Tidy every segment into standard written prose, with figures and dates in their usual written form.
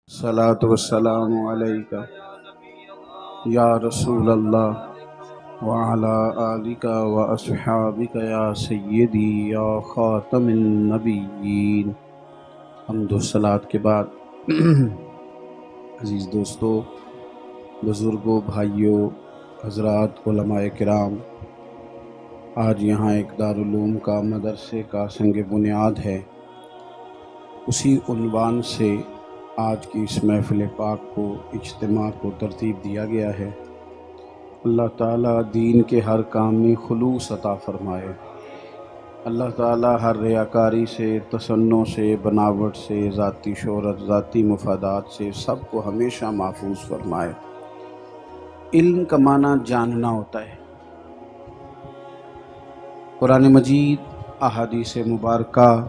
الصلاة والسلام علیکہ یا رسول اللہ وعلا آلکہ واصحابکہ یا سیدی یا خاتم النبیین۔ حمد و صلوات کے بعد عزیز دوستو، بزرگوں، بھائیوں، حضرات، علماء کرام، آج یہاں ایک دارالعلوم کا مدرسے کا سنگ بنیاد ہے۔ اسی عنوان سے آج کی اس محفل پاک کو، اجتماع کو ترتیب دیا گیا ہے۔ اللہ تعالیٰ دین کے ہر کام میں خلوص عطا فرمائے۔ اللہ تعالیٰ ہر ریاکاری سے، تصنع سے، بناوٹ سے، ذاتی شہرت، ذاتی مفادات سے سب کو ہمیشہ محفوظ فرمائے۔ علم کا معنی جاننا ہوتا ہے۔ قرآن مجید، احادیث مبارکہ،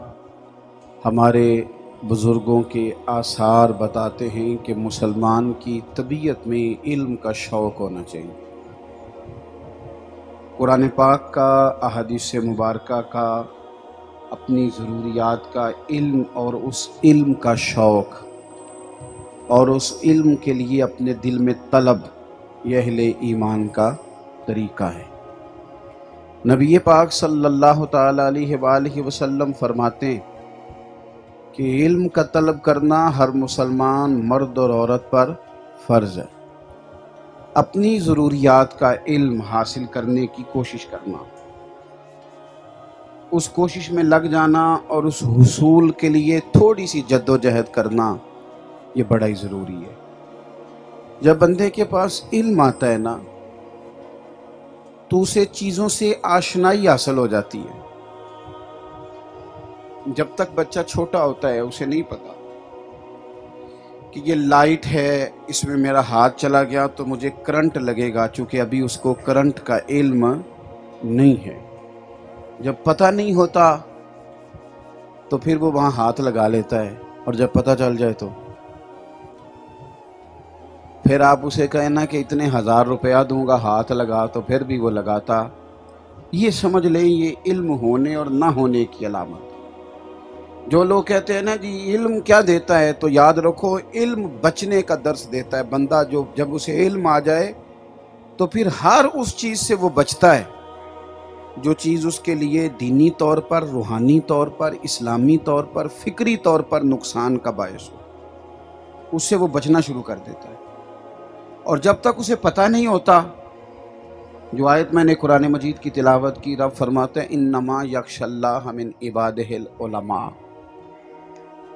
ہمارے بزرگوں کے آثار بتاتے ہیں کہ مسلمان کی طبیعت میں علم کا شوق ہونا چاہیے۔ قرآن پاک کا، احادیث مبارکہ کا، اپنی ضروریات کا علم اور اس علم کا شوق اور اس علم کے لیے اپنے دل میں طلب، یہ اہل ایمان کا طریقہ ہے۔ نبی پاک صلی اللہ تعالیٰ علیہ وآلہ وسلم فرماتے ہیں کہ علم کا طلب کرنا ہر مسلمان مرد اور عورت پر فرض ہے۔ اپنی ضروریات کا علم حاصل کرنے کی کوشش کرنا، اس کوشش میں لگ جانا اور اس حصول کے لیے تھوڑی سی جد و جہد کرنا، یہ بڑا ہی ضروری ہے۔ جب بندے کے پاس علم آتا ہے نا، تو اسے چیزوں سے آشنائی حاصل ہو جاتی ہے۔ جب تک بچہ چھوٹا ہوتا ہے اسے نہیں پتا کہ یہ لائٹ ہے، اس میں میرا ہاتھ چلا گیا تو مجھے کرنٹ لگے گا، چونکہ ابھی اس کو کرنٹ کا علم نہیں ہے۔ جب پتہ نہیں ہوتا تو پھر وہ وہاں ہاتھ لگا لیتا ہے، اور جب پتہ چل جائے تو پھر آپ اسے کہیں نا کہ اتنے 1000 روپیہ دوں گا، ہاتھ لگا، تو پھر بھی وہ لگاتا۔ یہ سمجھ لیں یہ علم ہونے اور نہ ہونے کی علامت۔ جو لوگ کہتے ہیں نا جی علم کیا دیتا ہے، تو یاد رکھو علم بچنے کا درس دیتا ہے۔ بندہ جب اسے علم آ جائے تو پھر ہر اس چیز سے وہ بچتا ہے جو چیز اس کے لیے دینی طور پر، روحانی طور پر، اسلامی طور پر، فکری طور پر نقصان کا باعث ہو، اس سے وہ بچنا شروع کر دیتا ہے۔ اور جب تک اسے پتہ نہیں ہوتا، جو آیت میں نے قرآن مجید کی تلاوت کی، رب فرماتے ہیں انما یخشی اللہ من عبادہ العلماء،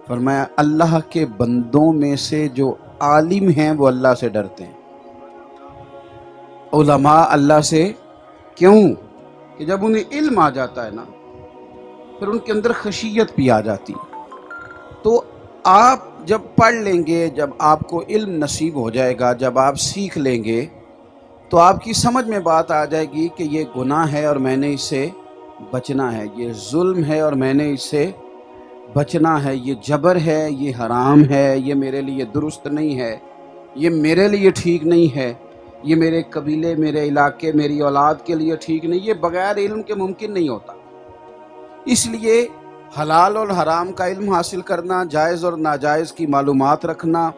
فرمایا اللہ کے بندوں میں سے جو عالم ہیں وہ اللہ سے ڈرتے ہیں۔ علماء اللہ سے کیوں؟ کہ جب انہیں علم آ جاتا ہے نا، پھر ان کے اندر خشیت بھی آ جاتی۔ تو آپ جب پڑھ لیں گے، جب آپ کو علم نصیب ہو جائے گا، جب آپ سیکھ لیں گے، تو آپ کی سمجھ میں بات آ جائے گی کہ یہ گناہ ہے اور میں نے اس سے بچنا ہے، یہ ظلم ہے اور میں نے اس سے بچنا ہے، یہ جبر ہے، یہ حرام ہے، یہ میرے لیے درست نہیں ہے، یہ میرے لیے ٹھیک نہیں ہے، یہ میرے قبیلے، میرے علاقے، میری اولاد کے لیے ٹھیک نہیں۔ یہ بغیر علم کے ممکن نہیں ہوتا۔ اس لیے حلال اور حرام کا علم حاصل کرنا، جائز اور ناجائز کی معلومات رکھنا،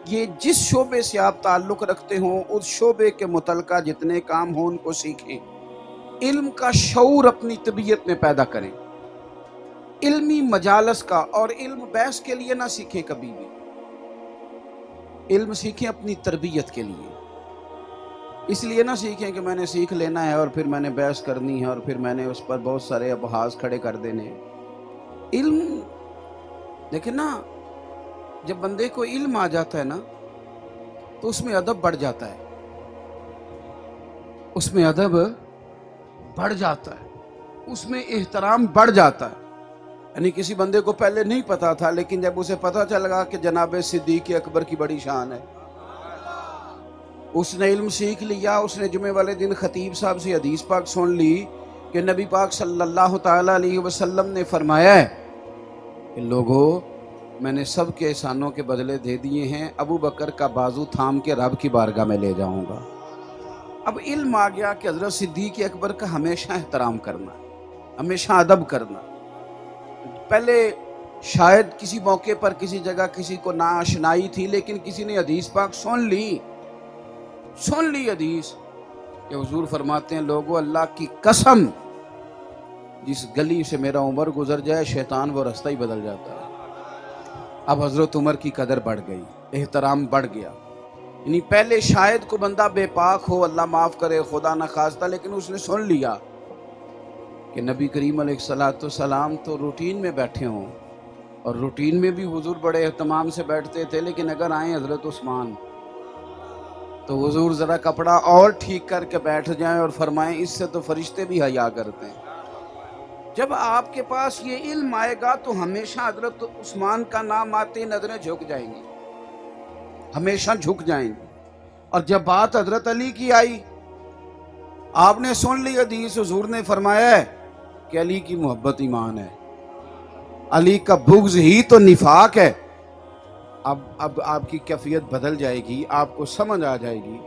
یہ جس شعبے سے آپ تعلق رکھتے ہوں اس شعبے کے متعلقہ جتنے کام ہوں ان کو سیکھیں۔ علم کا شعور اپنی طبیعت میں پیدا کریں۔ علمی مجالس کا اور علم بحث کے لیے نہ سیکھیں، کبھی بھی علم سیکھیں اپنی تربیت کے لیے۔ اس لیے نہ سیکھیں کہ میں نے سیکھ لینا ہے اور پھر میں نے بحث کرنی ہے اور پھر میں نے اس پر بہت سارے ابحاث کھڑے کر دینے ہیں۔ علم دیکھیں نا، جب بندے کو علم آ جاتا ہے نا تو اس میں ادب بڑھ جاتا ہے، اس میں ادب بڑھ جاتا ہے، اس میں احترام بڑھ جاتا ہے۔ یعنی کسی بندے کو پہلے نہیں پتا تھا، لیکن جب اسے پتا چل گا کہ جناب صدیق اکبر کی بڑی شان ہے، اس نے علم سیکھ لیا، اس نے جمعے والے دن خطیب صاحب سے حدیث پاک سن لی کہ نبی پاک صلی اللہ تعالیٰ علیہ وسلم نے فرمایا ہے کہ لوگوں، میں نے سب کے احسانوں کے بدلے دے دیے ہیں، ابو بکر کا بازو تھام کے رب کی بارگاہ میں لے جاؤں گا۔ اب علم آ گیا کہ حضرت صدیق اکبر کا ہمیشہ احترام کرنا، ہمیشہ ادب کرنا۔ پہلے شاید کسی موقع پر کسی جگہ کسی کو ناآشنائی تھی، لیکن کسی نے حدیث پاک سن لی حدیث کہ حضور فرماتے ہیں لوگوں اللہ کی قسم جس گلی سے میرا عمر گزر جائے شیطان وہ رستہ ہی بدل جاتا ہے۔ اب حضرت عمر کی قدر بڑھ گئی، احترام بڑھ گیا۔ یعنی پہلے شاید کو بندہ بے پاک ہو، اللہ معاف کرے خدا نہ خواستہ، لیکن اس نے سن لیا کہ نبی کریم علیہ السلام تو روٹین میں بیٹھے ہوں، اور روٹین میں بھی حضور بڑے اہتمام سے بیٹھتے تھے، لیکن اگر آئیں حضرت عثمان تو حضور ذرا کپڑا اور ٹھیک کر کے بیٹھ جائیں اور فرمائیں اس سے تو فرشتے بھی حیا کرتے ہیں۔ جب آپ کے پاس یہ علم آئے گا تو ہمیشہ حضرت عثمان کا نام آتے نظریں جھک جائیں گی، ہمیشہ جھک جائیں گی۔ اور جب بات حضرت علی کی آئی، آپ نے سن لی حدیث، حضور نے فرمایا ہے کہ علی کی محبت ایمان ہے، علی کا بغض ہی تو نفاق ہے۔ اب آپ کی کیفیت بدل جائے گی، آپ کو سمجھ آ جائے گی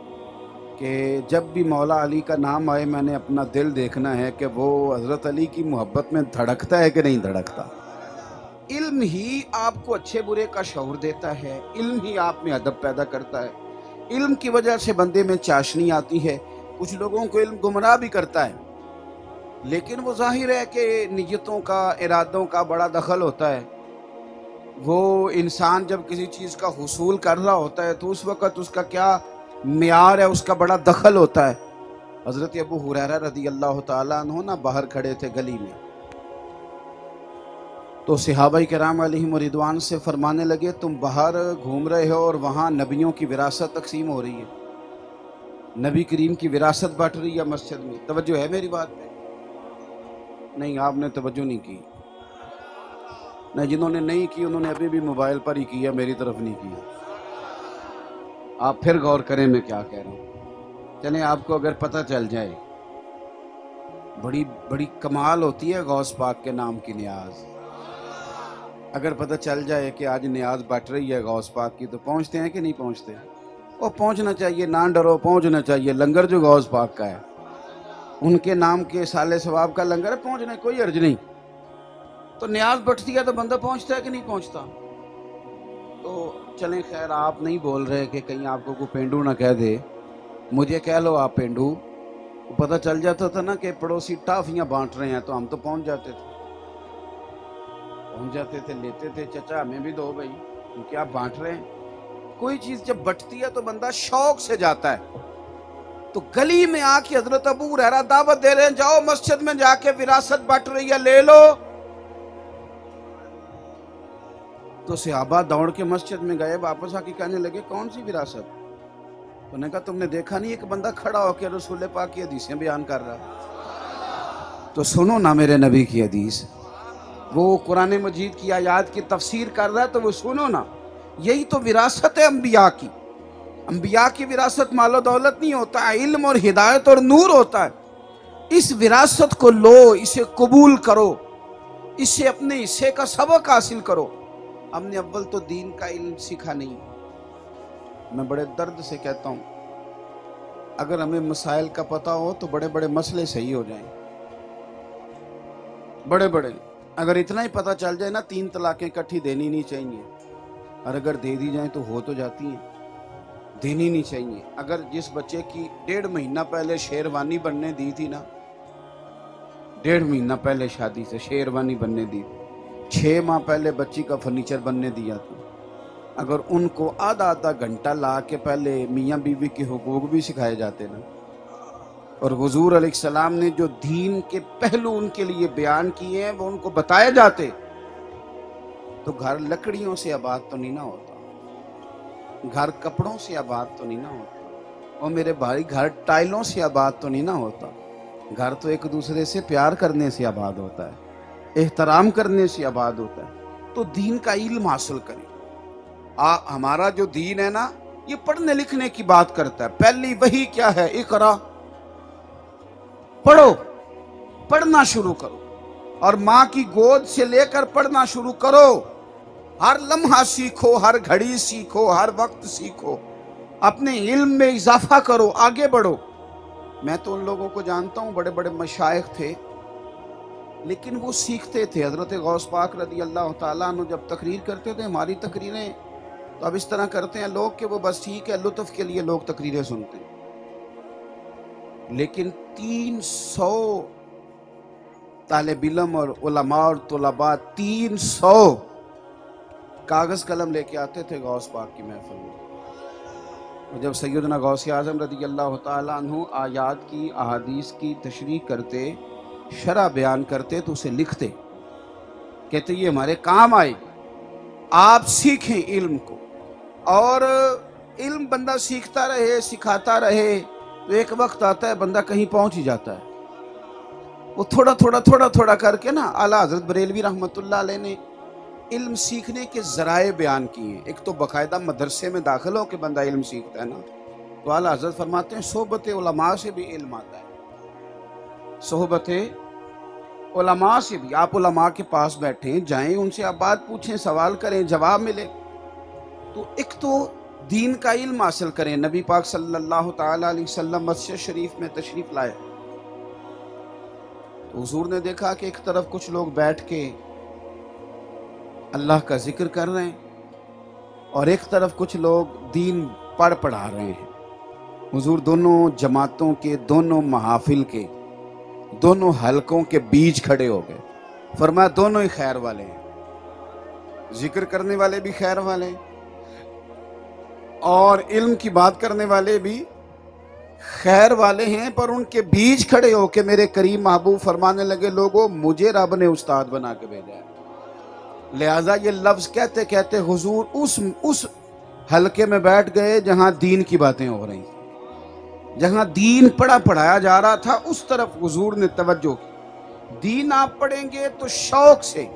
کہ جب بھی مولا علی کا نام آئے میں نے اپنا دل دیکھنا ہے کہ وہ حضرت علی کی محبت میں دھڑکتا ہے کہ نہیں دھڑکتا۔ علم ہی آپ کو اچھے برے کا شعور دیتا ہے، علم ہی آپ میں ادب پیدا کرتا ہے، علم کی وجہ سے بندے میں چاشنی آتی ہے۔ کچھ لوگوں کو علم گمراہ بھی کرتا ہے، لیکن وہ ظاہر ہے کہ نیتوں کا ارادوں کا بڑا دخل ہوتا ہے۔ وہ انسان جب کسی چیز کا حصول کر رہا ہوتا ہے تو اس وقت اس کا کیا معیار ہے، اس کا بڑا دخل ہوتا ہے۔ حضرت ابو ہریرہ رضی اللہ تعالیٰ عنہ نا باہر کھڑے تھے گلی میں، تو صحابہ کرام علیہم رضوان سے فرمانے لگے تم باہر گھوم رہے ہو اور وہاں نبیوں کی وراثت تقسیم ہو رہی ہے، نبی کریم کی وراثت بٹ رہی ہے مسجد میں، توجہ ہے میری بات پہ؟ نہیں، آپ نے توجہ نہیں کی۔ نہیں، جنہوں نے نہیں کی انہوں نے ابھی بھی موبائل پر ہی کیا، میری طرف نہیں کیا۔ آپ پھر غور کریں میں کیا کہہ رہا ہوں۔ چلیں آپ کو اگر پتہ چل جائے، بڑی کمال ہوتی ہے غوث پاک کے نام کی نیاز۔ اگر پتہ چل جائے کہ آج نیاز بٹ رہی ہے غوث پاک کی تو پہنچتے ہیں کہ نہیں پہنچتے؟ وہ پہنچنا چاہیے، نہ ڈرو، پہنچنا چاہیے۔ لنگر جو غوث پاک کا ہے، ان کے نام کے سالے ثواب کا لنگر ہے، پہنچنے کوئی حرج نہیں۔ تو نیاز بٹتی ہے تو بندہ پہنچتا ہے کہ نہیں پہنچتا؟ تو چلیں خیر، آپ نہیں بول رہے کہ کہیں آپ کو کوئی پینڈو نہ کہہ دے، مجھے کہہ لو آپ پینڈو۔ پتہ چل جاتا تھا نا کہ پڑوسی ٹافیاں بانٹ رہے ہیں تو ہم تو پہنچ جاتے تھے، لیتے تھے، چچا ہمیں بھی دو بھائی، کیونکہ آپ بانٹ رہے ہیں۔ کوئی چیز جب بٹتی ہے تو بندہ شوق سے جاتا ہے۔ تو گلی میں آ کے حضرت ابو ہریرہ دعوت دے رہے ہیں جاؤ مسجد میں جا کے وراثت بٹ رہی ہے لے لو۔ تو صحابہ دوڑ کے مسجد میں گئے، واپس آ کے کہنے لگے کون سی وراثت؟ تو نے کہا تم نے دیکھا نہیں ایک بندہ کھڑا ہو کے رسول پاک کی حدیثیں بیان کر رہا؟ تو سنو نا میرے نبی کی حدیث، وہ قرآن مجید کی آیات کی تفسیر کر رہا ہے تو وہ سنو نا۔ یہی تو وراثت ہے انبیاء کی۔ انبیاء کی وراثت مال و دولت نہیں ہوتا ہے، علم اور ہدایت اور نور ہوتا ہے۔ اس وراثت کو لو، اسے قبول کرو، اس سے اپنے حصے کا سبق حاصل کرو۔ ہم نے اول تو دین کا علم سیکھا نہیں۔ میں بڑے درد سے کہتا ہوں، اگر ہمیں مسائل کا پتہ ہو تو بڑے بڑے مسئلے صحیح ہو جائیں، بڑے اگر اتنا ہی پتہ چل جائے نا 3 طلاقیں اکٹھی دینی نہیں چاہیے، اور اگر دے دی جائیں تو ہو تو جاتی ہیں، دینی نہیں چاہیے۔ اگر جس بچے کی 1.5 مہینہ پہلے شیروانی بننے دی تھی نا، 1.5 مہینہ پہلے شادی سے شیروانی بننے دی تھی، 6 ماہ پہلے بچی کا فرنیچر بننے دیا تھا، اگر ان کو آدھا گھنٹہ لا کے پہلے میاں بیوی کے حقوق بھی سکھائے جاتے نا، اور حضور علیہ السلام نے جو دین کے پہلو ان کے لیے بیان کیے ہیں وہ ان کو بتائے جاتے، تو گھر لکڑیوں سے آباد تو نہیں نہ ہوتا، گھر کپڑوں سے آباد تو نہیں نہ ہوتا، اور میرے بھائی گھر ٹائلوں سے آباد تو نہیں نہ ہوتا، گھر تو ایک دوسرے سے پیار کرنے سے آباد ہوتا ہے، احترام کرنے سے آباد ہوتا ہے۔ تو دین کا علم حاصل کریں۔ ہمارا جو دین ہے نا یہ پڑھنے لکھنے کی بات کرتا ہے۔ پہلی وحی کیا ہے؟ اقرا، پڑھو، پڑھنا شروع کرو، اور ماں کی گود سے لے کر پڑھنا شروع کرو، ہر لمحہ سیکھو، ہر گھڑی سیکھو، ہر وقت سیکھو، اپنے علم میں اضافہ کرو، آگے بڑھو۔ میں تو ان لوگوں کو جانتا ہوں، بڑے بڑے مشائخ تھے، لیکن وہ سیکھتے تھے. حضرت غوث پاک رضی اللہ تعالیٰ عنہ جب تقریر کرتے تھے، ہماری تقریریں تو اب اس طرح کرتے ہیں لوگ کہ وہ بس ٹھیک ہے لطف کے لیے لوگ تقریریں سنتے ہیں، لیکن 300 طالب علم اور علماء اور طلباء 300 کاغذ قلم لے کے آتے تھے غوث پاک کی محفل میں. اور جب سیدنا غوث اعظم رضی اللہ تعالیٰ عنہ آیات کی احادیث کی تشریح کرتے، شرح بیان کرتے تو اسے لکھتے، کہتے یہ ہمارے کام آئے گی، آپ سیکھیں علم کو. اور علم بندہ سیکھتا رہے، سکھاتا رہے تو ایک وقت آتا ہے بندہ کہیں پہنچ ہی جاتا ہے. وہ تھوڑا تھوڑا کر کے نا اعلیٰ حضرت بریلوی رحمۃ اللہ علیہ نے علم سیکھنے کے ذرائع بیان کیے ہیں. ایک تو باقاعدہ مدرسے میں داخل ہو کے بندہ علم سیکھتا ہے نا، تو اعلیٰ حضرت فرماتے ہیں صحبت علماء سے بھی علم آتا ہے. صحبت علماء سے بھی، آپ علماء کے پاس بیٹھیں، جائیں ان سے آپ بات پوچھیں، سوال کریں، جواب ملے. تو ایک تو دین کا علم حاصل کریں. نبی پاک صلی اللہ تعالیٰ علیہ وسلم مسجد شریف میں تشریف لائے تو حضور نے دیکھا کہ ایک طرف کچھ لوگ بیٹھ کے اللہ کا ذکر کر رہے ہیں اور ایک طرف کچھ لوگ دین پڑھا رہے ہیں. حضور دونوں جماعتوں کے، دونوں محافل کے، دونوں حلقوں کے بیچ کھڑے ہو گئے. فرمایا دونوں ہی خیر والے ہیں، ذکر کرنے والے بھی خیر والے ہیں اور علم کی بات کرنے والے بھی خیر والے ہیں. پر ان کے بیچ کھڑے ہو کے میرے کریم محبوب فرمانے لگے لوگوں مجھے رب نے استاد بنا کے بھیجا ہے. لہٰذا یہ لفظ کہتے کہتے حضور اس حلقے میں بیٹھ گئے جہاں دین کی باتیں ہو رہی تھیں، جہاں دین پڑھایا جا رہا تھا اس طرف حضور نے توجہ کی. دین آپ پڑھیں گے تو شوق سے،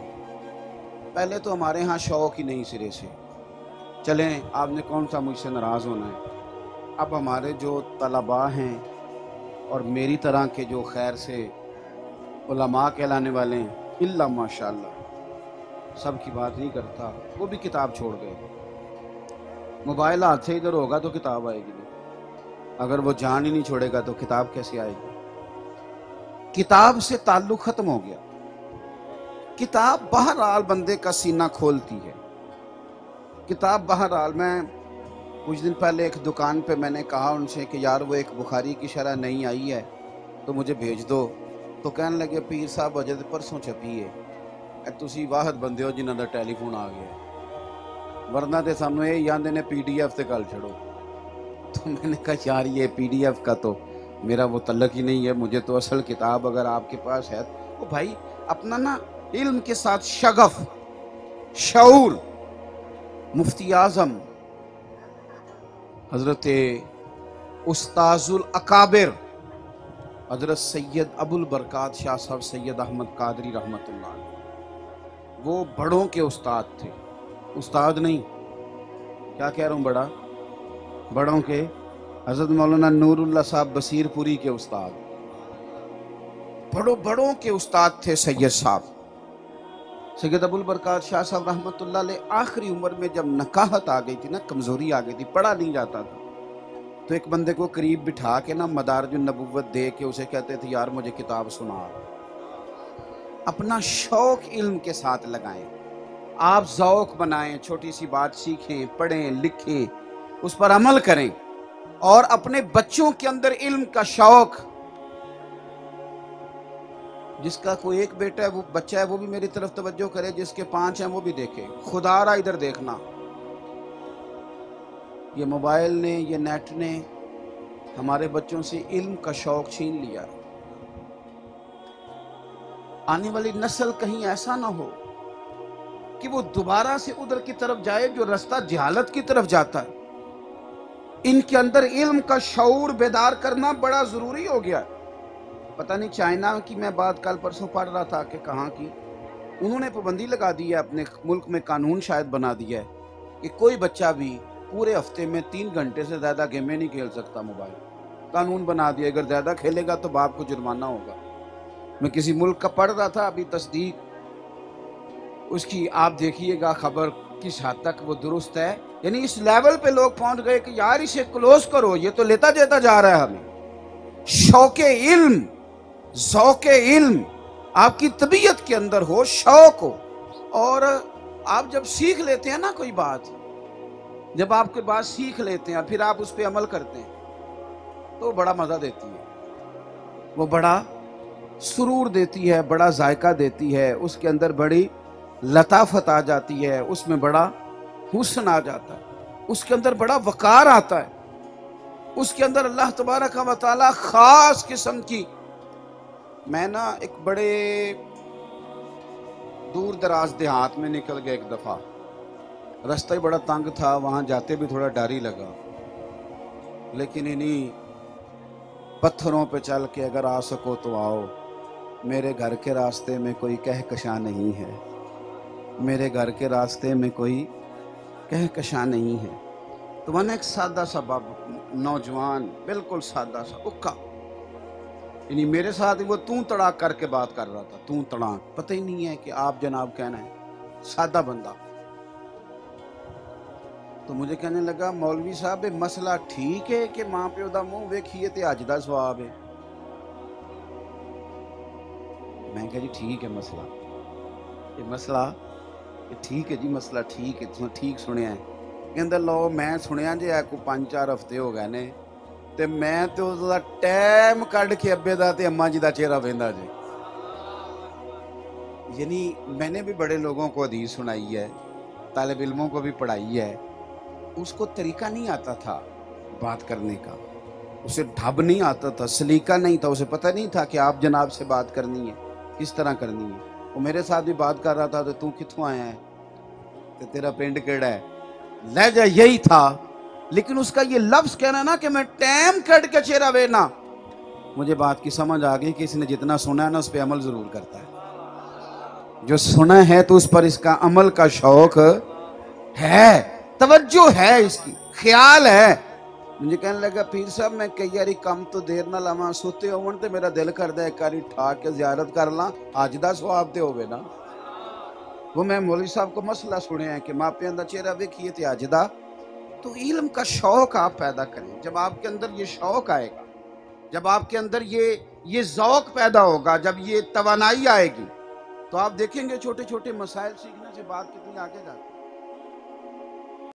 پہلے تو ہمارے ہاں شوق ہی نہیں سرے سے. چلیں آپ نے کون سا مجھ سے ناراض ہونا ہے. اب ہمارے جو طلباء ہیں اور میری طرح کے جو خیر سے علماء کہلانے والے ہیں، اللہ ماشاءاللہ سب کی بات نہیں کرتا، وہ بھی کتاب چھوڑ گئے. موبائل ہاتھ سے ادھر ہوگا تو کتاب آئے گی، اگر وہ جان ہی نہیں چھوڑے گا تو کتاب کیسے آئے گی. کتاب سے تعلق ختم ہو گیا. کتاب بہرحال بندے کا سینہ کھولتی ہے. کتاب بہرحال، میں کچھ دن پہلے ایک دکان پہ میں نے کہا ان سے کہ یار وہ ایک بخاری کی شرح نہیں آئی ہے تو مجھے بھیج دو. تو کہنے لگے پیر صاحب اجے پرسوں چھپی ہے. تسی واحد بندے ہو جنہاں دا ٹیلی فون آ گیا، ورنہ تے سانوں یہ آندے نے پی ڈی ایف تے گل چھڑو. تو میں نے کہا یار یہ پی ڈی ایف کا تو میرا وہ تعلق ہی نہیں ہے، مجھے تو اصل کتاب اگر آپ کے پاس ہے تو بھائی اپنا نا علم کے ساتھ شغف، شعور. مفتی اعظم حضرت استاذ الاکابر حضرت سید ابو البرکات شاہ صاحب سید احمد قادری رحمۃ اللہ علیہ، وہ بڑوں کے استاد تھے. استاد نہیں، کیا کہہ رہا ہوں، بڑوں کے. حضرت مولانا نور اللہ صاحب بصیر پوری کے استاد، بڑوں کے استاد تھے سید صاحب. سید ابو البرکات شاہ صاحب رحمۃ اللہ علیہ آخری عمر میں جب نکاہت آ گئی تھی نا، کمزوری آ گئی تھی، پڑھا نہیں جاتا تھا، تو ایک بندے کو قریب بٹھا کے نا مدارج النبوت دے کے اسے کہتے تھے یار مجھے کتاب سنا. اپنا شوق علم کے ساتھ لگائیں، آپ ذوق بنائیں، چھوٹی سی بات سیکھیں، پڑھیں، لکھیں، اس پر عمل کریں، اور اپنے بچوں کے اندر علم کا شوق. جس کا کوئی ایک بیٹا ہے، وہ بچہ ہے، وہ بھی میری طرف توجہ کرے، جس کے 5 ہیں وہ بھی دیکھے. خدا را ادھر دیکھنا، یہ موبائل نے، یہ نیٹ نے ہمارے بچوں سے علم کا شوق چھین لیا. آنے والی نسل کہیں ایسا نہ ہو کہ وہ دوبارہ سے ادھر کی طرف جائے جو رستہ جہالت کی طرف جاتا ہے. ان کے اندر علم کا شعور بیدار کرنا بڑا ضروری ہو گیا. پتہ نہیں چائنا کی میں بات کل پرسوں پڑھ رہا تھا کہ کہاں کی، انہوں نے پابندی لگا دی ہے، اپنے ملک میں قانون شاید بنا دیا ہے کہ کوئی بچہ بھی پورے ہفتے میں 3 گھنٹے سے زیادہ گیمیں نہیں کھیل سکتا. موبائل قانون بنا دیا، اگر زیادہ کھیلے گا تو باپ کو جرمانہ ہوگا. میں کسی ملک کا پڑھ رہا تھا، ابھی تصدیق اس کی آپ دیکھیے گا خبر کس حد تک وہ درست ہے. یعنی اس لیول پہ لوگ پہنچ گئے کہ یار اسے کلوز کرو، یہ تو لیتا جا رہا ہے ہمیں. شوق علم، ذوق علم آپ کی طبیعت کے اندر ہو، شوق ہو، اور آپ جب سیکھ لیتے ہیں نا کوئی بات، جب آپ کے بات سیکھ لیتے ہیں پھر آپ اس پہ عمل کرتے ہیں تو بڑا مزہ دیتی ہے، وہ بڑا سرور دیتی ہے، بڑا ذائقہ دیتی ہے، اس کے اندر بڑی لطافت آ جاتی ہے، اس میں بڑا حسن آ جاتا ہے، اس کے اندر بڑا وقار آتا ہے، اس کے اندر اللہ تبارک و تعالی خاص قسم کی. میں نا ایک بڑے دور دراز دیہات میں نکل گیا ایک دفعہ، رستہ ہی بڑا تنگ تھا، وہاں جاتے بھی تھوڑا ڈر ہی لگا، لیکن انہی پتھروں پہ چل کے اگر آ سکو تو آؤ، میرے گھر کے راستے میں کوئی کہکشاں نہیں ہے، میرے گھر کے راستے میں کوئی کہکشاں نہیں ہے. تو وہ نا ایک سادہ سا نوجوان بالکل سادہ سا اکا، یعنی میرے ساتھ وہ توں تڑاک کر کے بات کر رہا تھا، توں تڑاک، پتہ ہی نہیں ہے کہ آپ جناب کہنا ہے، سادہ بندہ. تو مجھے کہنے لگا مولوی صاحب مسئلہ ٹھیک ہے کہ ماں پیو دا منہ ویکھیے تے اج دا ثواب ہے. میں کہا جی ٹھیک ہے مسئلہ، یہ مسئلہ ٹھیک ہے جی، مسئلہ ٹھیک ہے، تساں ٹھیک سنیا ہے. کہندا لو میں سنیا جی کو 5-4 ہفتے ہو گئے نے تے میں تے اس دا ٹائم کڈ کے ابے دا تے اماں جی دا چہرہ ویندا جی. یعنی میں نے بھی بڑے لوگوں کو حدیث سنائی ہے، طالب علموں کو بھی پڑھائی ہے، اس کو طریقہ نہیں آتا تھا بات کرنے کا، اسے ڈھب نہیں آتا تھا، سلیقہ نہیں تھا، اسے پتہ نہیں تھا کہ آپ جناب سے بات کرنی ہے، کس طرح کرنی ہے. وہ میرے ساتھ بھی بات کر رہا تھا تو تو کتھوں آیا ہے تے تیرا پنڈ کیڑا ہے، لہجہ یہی تھا، لیکن اس کا یہ لفظ کہنا نا کہ میں ٹائم کٹ کے چہرہ وینا، مجھے بات کی سمجھ آ گئی کہ اس نے جتنا سنا ہے نا اس پہ عمل ضرور کرتا ہے. جو سنا ہے تو اس پر اس کا عمل کا شوق ہے، توجہ ہے، اس کی خیال ہے. مجھے کہنے لگا پیر صاحب میں کئی یاری کم تو دیر نہ لاواں، سوتے ہون تے میرا دل کردا ہے ایک باری ٹھا کے زیارت کر لاں، اج دا ثواب تے ہوے نا. وہ میں مولوی صاحب کو مسئلہ سنیا ہے کہ ماپیاں دا چہرہ ویکھیے تے اج دا. تو علم کا شوق آپ پیدا کریں. جب آپ کے اندر یہ شوق آئے گا، جب آپ کے اندر یہ ذوق پیدا ہوگا، جب یہ توانائی آئے گی، تو آپ دیکھیں گے چھوٹے چھوٹے مسائل سیکھنے سے بات کتنی آگے جاتی ہے.